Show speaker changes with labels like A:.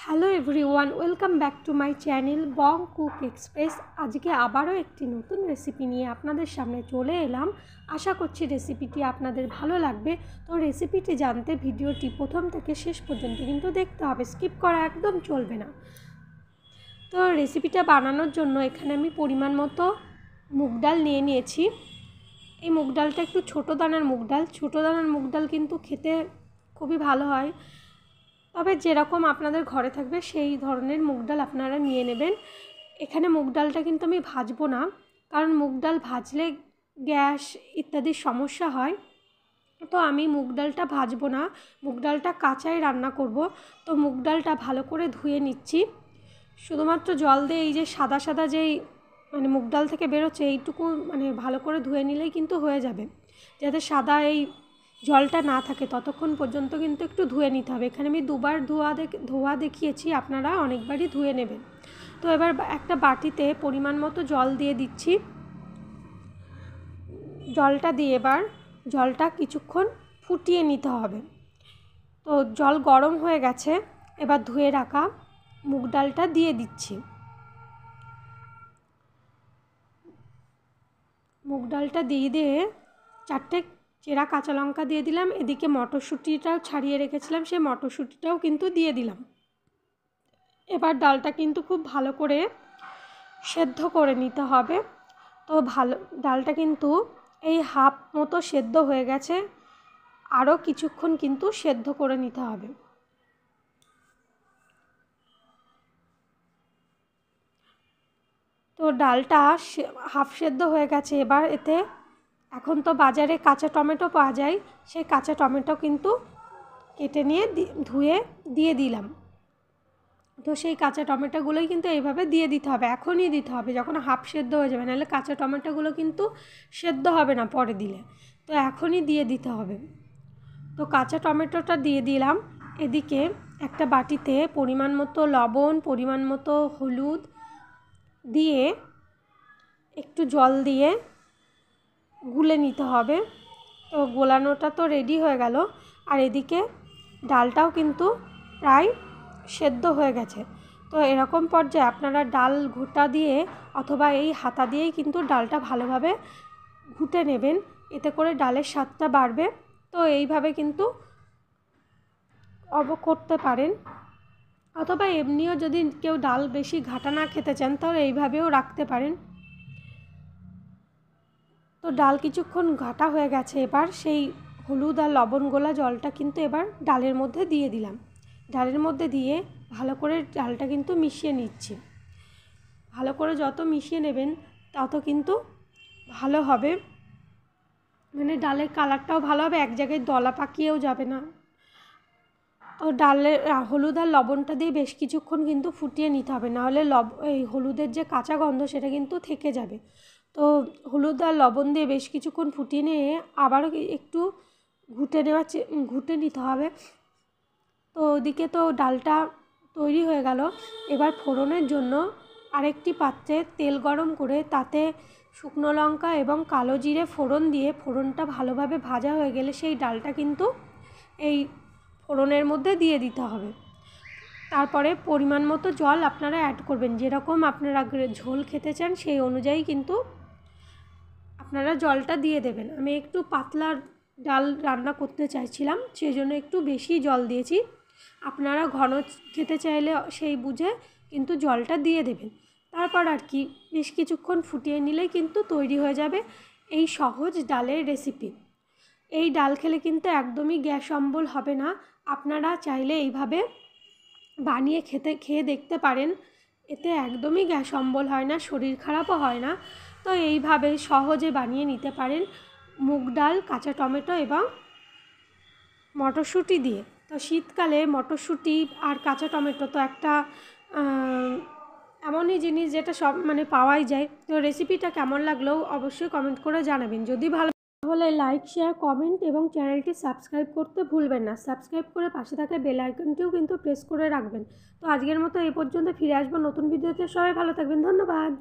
A: Hello everyone, welcome back to my channel Bong cook express. আজকে আবারও একটি নতুন রেসিপি নিয়ে আপনাদের সামনে চলে এলাম। আশা করছি রেসিপিটি আপনাদের ভালো লাগবে। তো রেসিপিটি জানতে ভিডিওটি প্রথম থেকে শেষ পর্যন্ত কিন্তু দেখতে হবে, স্কিপ করা একদম চলবে না। তো রেসিপিটা বানানোর জন্য এখানে আমি পরিমাণ মতো মুগ ডাল নিয়ে নিয়েছি। এই মুগ ডালটা একটু ছোটো দানার মুগ ডাল। ছোটো দানার মুগ ডাল কিন্তু খেতে খুবই ভালো হয়, তবে যেরকম আপনাদের ঘরে থাকবে সেই ধরনের মুগ ডাল আপনারা নিয়ে নেবেন। এখানে মুগ ডালটা কিন্তু আমি ভাজবো না, কারণ মুগ ডাল ভাজলে গ্যাস ইত্যাদির সমস্যা হয়। তো আমি মুগ ডালটা ভাজবো না, মুগ ডালটা কাঁচাই রান্না করব। তো মুগ ডালটা ভালো করে ধুয়ে নিচ্ছি। শুধুমাত্র জল দিয়ে এই যে সাদা সাদা যেই মুগ ডাল থেকে বেরোচ্ছে এইটুকু ভালো করে ধুয়ে নিলেই কিন্তু হয়ে যাবে। যাতে সাদা এই জলটা না থাকে ততক্ষণ পর্যন্ত কিন্তু একটু ধুয়ে নিতে হবে। এখানে আমি দুবার ধোয়া দেখিয়েছি, আপনারা অনেকবারই ধুয়ে নেবেন। তো এবার একটা বাটিতে পরিমাণ মতো জল দিয়ে দিচ্ছি। জলটা দিয়ে এবার জলটা কিছুক্ষণ ফুটিয়ে নিতে হবে। তো জল গরম হয়ে গেছে, এবার ধুয়ে রাখা মুগ ডালটা দিয়ে দিচ্ছি। মুগ ডালটা দিয়ে 4টে চেরা কাঁচা লঙ্কা দিয়ে দিলাম। এদিকে মটরশুঁটিটাও ছাড়িয়ে রেখেছিলাম, সেই মটরশুঁটিটাও কিন্তু দিয়ে দিলাম। এবার ডালটা কিন্তু খুব ভালো করে সেদ্ধ করে নিতে হবে। তো ডালটা কিন্তু এই হাফ মতো সেদ্ধ হয়ে গেছে, আরও কিছুক্ষণ কিন্তু সেদ্ধ করে নিতে হবে। তো ডালটা হাফ সেদ্ধ হয়ে গেছে। এবার এতে এখন তো বাজারে কাঁচা টমেটো পাওয়া যায়, সেই কাঁচা টমেটো কিন্তু কেটে নিয়ে ধুয়ে দিয়ে দিলাম। তো সেই কাঁচা টমেটোগুলোই কিন্তু এইভাবে দিয়ে দিতে হবে, এখনই দিতে হবে যখন হাফ সেদ্ধ হয়ে যাবে, নাহলে কাঁচা টমেটোগুলো কিন্তু সেদ্ধ হবে না পরে দিলে। তো এখনই দিয়ে দিতে হবে। তো কাঁচা টমেটোটা দিয়ে দিলাম। এদিকে একটা বাটিতে পরিমাণ মতো লবণ, পরিমাণ মতো হলুদ দিয়ে একটু জল দিয়ে গুলে নিতে হবে। তো গোলানোটা তো রেডি হয়ে গেল, আর এদিকে ডালটাও কিন্তু প্রায় সেদ্ধ হয়ে গেছে। তো এরকম পর্যায়ে আপনারা ডাল ঘোটা দিয়ে অথবা এই হাতা দিয়েই কিন্তু ডালটা ভালোভাবে ঘুটে নেবেন, এতে করে ডালের স্বাদটা বাড়বে। তো এইভাবে কিন্তু করতে পারেন, অথবা এমনিও যদি কেউ ডাল বেশি ঘাটা না খেতে চান তাহলে এইভাবেও রাখতে পারেন। তো ডাল কিছুক্ষণ ঘাটা হয়ে গেছে, এবার সেই হলুদ আর লবণ গোলা জলটা কিন্তু এবার ডালের মধ্যে দিয়ে দিলাম। ডালের মধ্যে দিয়ে ভালো করে ডালটা কিন্তু মিশিয়ে নিচ্ছি। ভালো করে যত মিশিয়ে নেবেন তত কিন্তু ভালো হবে, ডালের কালারটাও ভালো হবে, এক জায়গায় দলা পাকিয়েও যাবে না। তো ডালের হলুদ আর লবণটা দিয়ে বেশ কিছুক্ষণ কিন্তু ফুটিয়ে নিতে হবে, নাহলে এই হলুদের যে কাঁচা গন্ধ সেটা কিন্তু থেকে যাবে। তো হলুদ আর লবণ দিয়ে বেশ কিছুক্ষণ ফুটিয়ে নিয়ে আবারও একটু ঘুটে নিতে হবে। তো ওদিকে তো ডালটা তৈরি হয়ে গেল। এবার ফোড়নের জন্য আরেকটি পাত্রে তেল গরম করে তাতে শুকনো লঙ্কা এবং কালো জিরে ফোড়ন দিয়ে ফোড়নটা ভালোভাবে ভাজা হয়ে গেলে সেই ডালটা কিন্তু এই ফোড়নের মধ্যে দিয়ে দিতে হবে। তারপরে পরিমাণ মতো জল আপনারা অ্যাড করবেন, যেরকম আপনারা ঝোল খেতে চান সেই অনুযায়ী কিন্তু আপনারা জলটা দিয়ে দেবেন। আমি একটু পাতলা ডাল রান্না করতে চাইছিলাম, সেই জন্য একটু বেশি জল দিয়েছি। আপনারা ঘন খেতে চাইলে সেই বুঝে কিন্তু জলটা দিয়ে দেবেন। তারপর আর কি বেশ কিছুক্ষণ ফুটিয়ে নিলেই কিন্তু তৈরি হয়ে যাবে এই সহজ ডালের রেসিপি। এই ডাল খেলে কিন্তু একদমই গ্যাস অম্বল হবে না। আপনারা চাইলে এইভাবে বানিয়ে খেয়ে দেখতে পারেন, এতে একদমই গ্যাস অম্বল হয় না, শরীর খারাপও হয় না। তো এইভাবে সহজে বানিয়ে নিতে পারেন মুগ ডাল, কাঁচা টমেটো এবং মটরশুঁটি দিয়ে। তো শীতকালে মটরশুঁটি আর কাঁচা টমেটো তো একটা এমনই জিনিস যেটা সব পাওয়াই যায়। তো রেসিপিটা কেমন লাগলো অবশ্যই কমেন্ট করে জানাবেন। যদি ভালো হলে লাইক, শেয়ার, কমেন্ট এবং চ্যানেলটি সাবস্ক্রাইব করতে ভুলবেন না। সাবস্ক্রাইব করে পাশে থাকা বেল আইকনটিও কিন্তু প্রেস করে রাখবেন। তো আজকের মতো এই পর্যন্ত, ফিরে আসবো নতুন ভিডিওতে। সবাই ভালো থাকবেন, ধন্যবাদ।